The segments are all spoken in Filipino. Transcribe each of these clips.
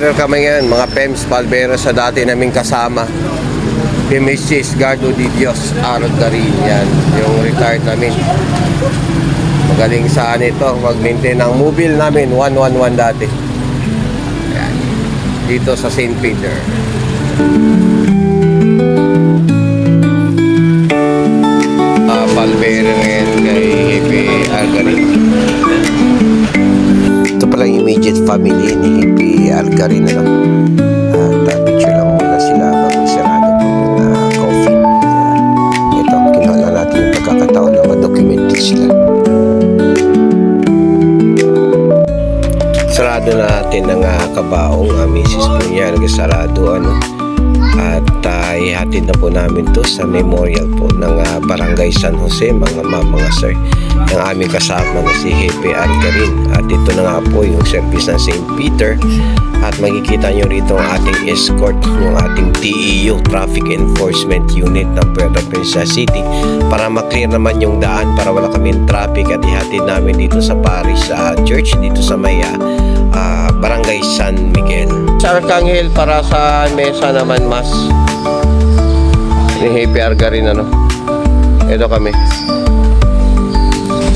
Pallbearer kami ngayon, mga PEMS pallbearer sa dati naming kasama. Mrs. Gardo Di Dios Argarin, yan, yung retired namin. Magaling saan ito, mag-maintain ng mobile namin, 111 dati. Yan. Dito sa St. Peter. Pallbearer ngayon kay Hepe Argarin. Ito pala yung immediate family ni Hepe Argarin, ano? At picture lang muna sila bago sarado po yung coffin. Ito, kinuha lang natin yung pagkakataon na ma-documented sila. Sarado natin ng kabaong, misis po niya, nagsarado, ano? At ihatid na po namin to sa memorial po ng Barangay San Jose, mga sir, ng aming kasama na si Hepe Argarin. At ito na nga po yung service ng St. Peter. At makikita nyo rito ang ating escort, yung ating TEU, Traffic Enforcement Unit ng Puerto Princesa City, para maklear naman yung daan para wala kaming traffic. At ihatid namin dito sa Parish Church, dito sa may Barangay San Miguel. Sa Arcangel para sa mesa naman, mas ni Hepe Argarin, ano? Ito kami.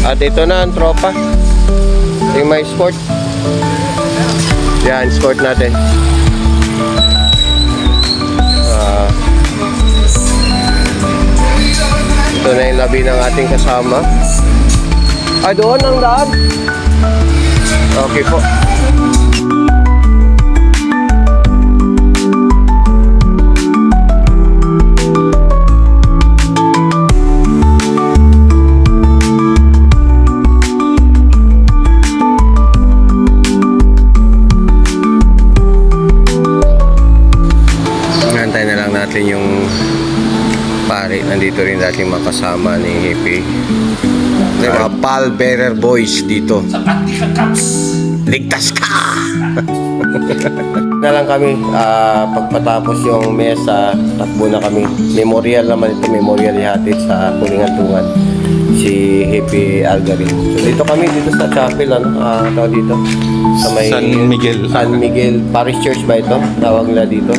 At ito na ang tropa. Yung may escort. Yan, escort natin. Ito na yung labi ng ating kasama. Ay, doon ang daan. Okay po. Yung pare, nandito rin dating makasama ni Hepe. Mga pallbearer boys dito. Ligtas ka! Na lang kami, pagpatapos yung mesa, takbo na kami. Memorial naman ito, memorial ihatid sa Hulingan-Tungan si Hepe Argarin. So dito kami, dito sa chapel, ano, tawag dito sa may San Miguel Parish Church ba ito? Tawag nila dito.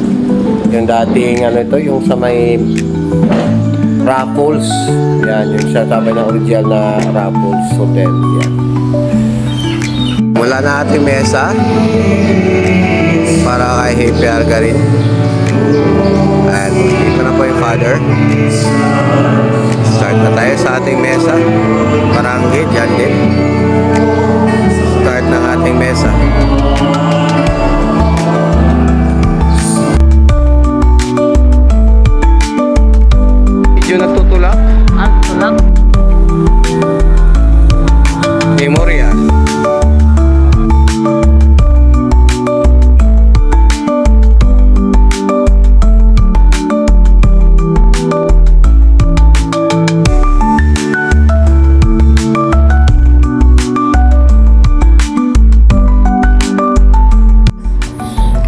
Yung dating ano ito, yung sa may Raffles. Yan, yung sa tabi ng original na Raffles Hotel. Yan. Mula na ating mesa para kay Hepe Argarin. Ayan, dito na po yung father. Start na tayo sa ating mesa. Barangay, dyan din. Start ng ating mesa. Nagtutulak? Tulak. Memorial.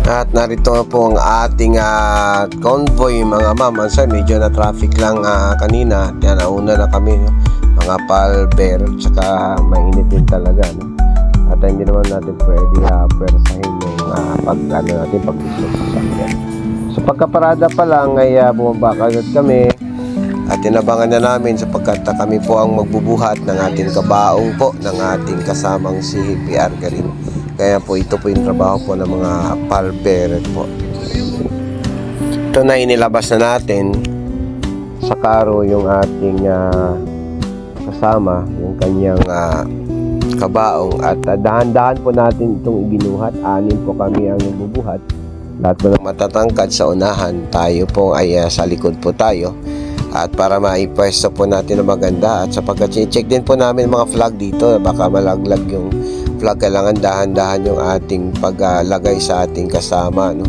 At narito na po ang ating convoy, mga ma'am. Medyo na traffic lang kanina. Yan, nauna na kami, no? Mga pallbearer, tsaka mainit din talaga, no? At hindi naman natin pwede pwersahin yung pagdito sa sakyan. So pagkaparada pa lang ay bumaba agad kami at tinabangan na namin sapagkat kami po ang magbubuhat ng ating kabaong po ng ating kasamang si Hepe Argarin. Kaya po ito po yung trabaho po ng mga pallbearer po. Ito na inilabas na natin sa karo yung ating kasama, yung kanyang kabaong. At dahan-dahan po natin itong ibinuhat. 6 po kami ang nagbubuhat. Lahat po ng matatangkad sa unahan. Tayo po ay sa likod po tayo. At para maipwesto po natin na maganda. At sapagkat check din po namin mga flag dito. Baka malaglag yung flag, kailangan dahan-dahan yung ating paglagay sa ating kasama, no?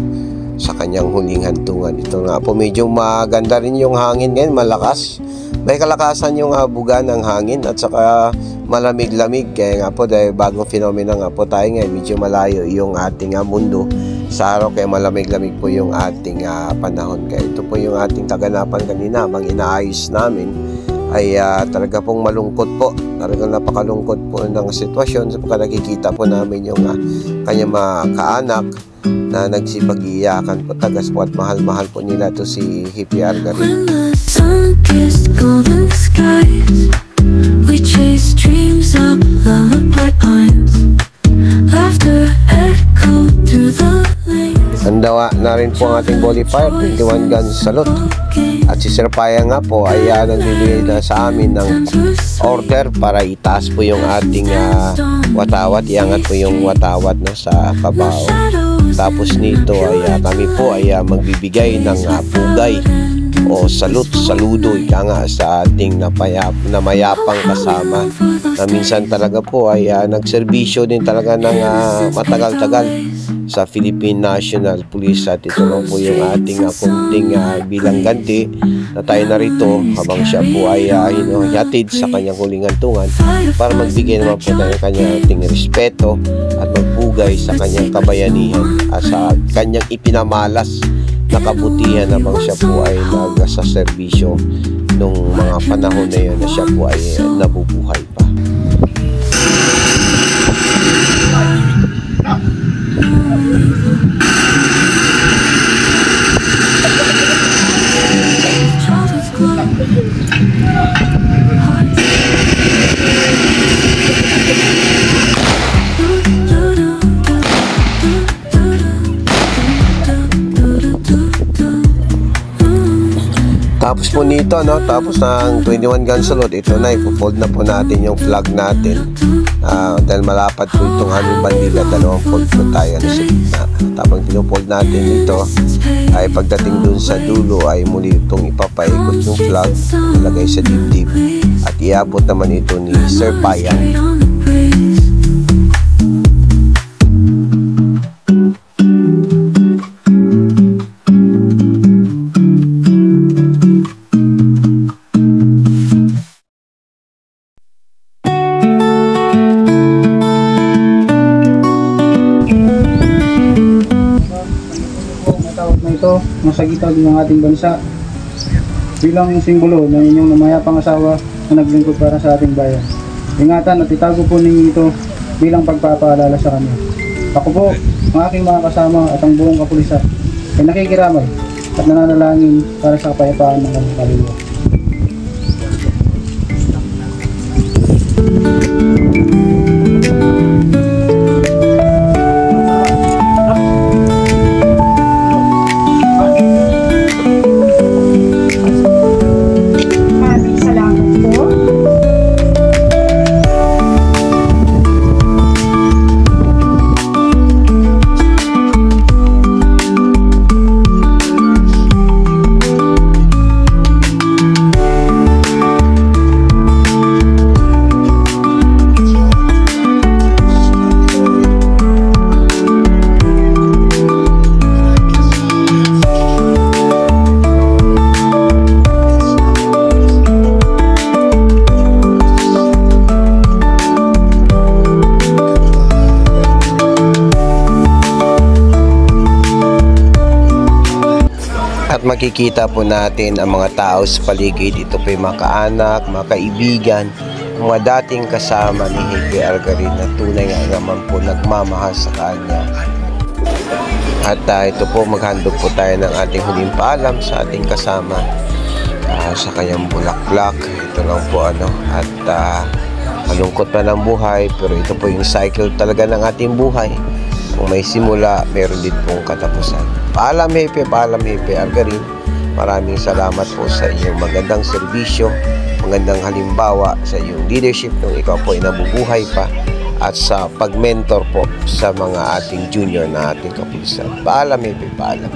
Sa kanyang huling hantungan. Ito nga po, medyo maganda rin yung hangin ngayon, malakas. May kalakasan yung buga ng hangin at saka malamig-lamig. Kaya nga po, dahil bagong phenomena nga po tayo ngayon, medyo malayo yung ating mundo sa araw, kaya malamig-lamig po yung ating panahon. Kaya ito po yung ating kaganapan kanina habang inaayos namin ay talaga pong malungkot po. Talagang napakalungkot po ng sitwasyon sapagkat nakikita po namin yung kanyang mga kaanak na nagsipag-iiyakan po. Tagas po at mahal-mahal po nila to si Hippie Argarin. When the sun kissed golden skies, we chased dreams up lullaby pines. Laughter echoed through the lanes. Handawa na rin po ang ating Bonfire 21 Guns Salute. At si Sir Paya nga po ay nagbibigay na sa amin ng order para itaas po yung ating watawat. Iangat po yung watawat sa kabao. Tapos nito ay kami po ay magbibigay ng pugay o saludo ika nga sa ating namayapang kasama na minsan talaga po ay nagserbisyo din talaga ng matagal-tagal sa Philippine National Police. At ito lang po yung ating kunting bilang ganti na tayo narito habang siya po ay hinatid sa kanyang huling hantungan para magbigay naman po tayo ng kanyang ating respeto at magpugay sa kanyang kabayanihan at sa kanyang ipinamalas na kabutihan habang siya po ay nasa serbisyo nung mga panahon na yun na siya po ay nabubuhay pa. Tapos po nito, tapos ng 21 Gun Salute, ito na, ipo-fold na po natin yung flag natin. Dahil malapad po itong aming bandila, dalawang fold po tayo na sa gitna. Tapos pino-fold natin ito, ay pagdating dun sa dulo, ay muli itong ipapaikot yung flag, ilagay sa dibdib, at iabot naman ito ni Sir Payang. Ito, nasa gitag ng ating bansa bilang simbolo ng inyong namayapang asawa na naglingkod para sa ating bayan. Ingatan at itago po ninyo ito bilang pagpapaalala sa kanya. Ako po, ang aking mga kasama at ang buong kapulisan ay nakikiramay at nananalangin para sa kapayapaan ng kanyang kaluluwa. At makikita po natin ang mga tao sa paligid. Ito po yung mga kaanak, mga kaibigan, mga dating kasama ni Hippie Argarin na tunay nga naman po nagmamahal sa kanya. At ito po, maghandog po tayo ng ating huling paalam sa ating kasama sa kanyang bulaklak. Ito lang po at malungkot na ng buhay, pero ito po yung cycle talaga ng ating buhay. Kung may simula, meron din pong katapusan. Paalam Hippie Argarin. Maraming salamat po sa iyong magandang serbisyo, magandang halimbawa sa iyong leadership nung ikaw po ay nabubuhay pa, at sa pag-mentor po sa mga ating junior na ating kapulisan. Paalam Hippie, paalam.